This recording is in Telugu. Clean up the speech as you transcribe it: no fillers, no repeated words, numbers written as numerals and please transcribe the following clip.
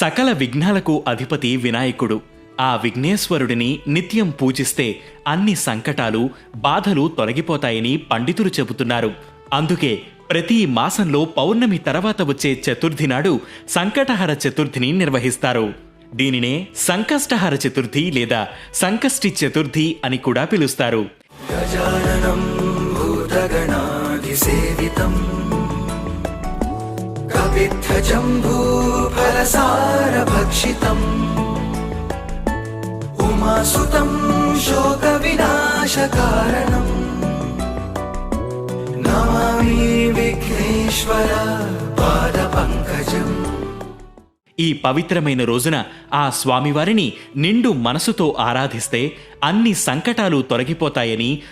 సకల విఘ్నాలకు అధిపతి వినాయకుడు. ఆ విఘ్నేశ్వరుడిని నిత్యం పూజిస్తే అన్ని సంకటాలు, బాధలు తొలగిపోతాయని పండితులు చెబుతున్నారు. అందుకే ప్రతి మాసంలో పౌర్ణమి తర్వాత వచ్చే చతుర్థి నాడు సంకటహర చతుర్థిని నిర్వహిస్తారు. దీనినే సంకష్టహర చతుర్థి లేదా సంకష్టి చతుర్థి అని కూడా పిలుస్తారు. గజాననం భూతగణాధిసేవితం కపిత్థజంబూఫలసారభక్షితం ఉమాసుతం శోక వినాశకారణం నమామి విఘ్నేశ్వర పాదపంకజం. ఈ పవిత్రమైన రోజున ఆ స్వామివారిని నిండు మనసుతో ఆరాధిస్తే అన్ని సంకటాలు తొలగిపోతాయని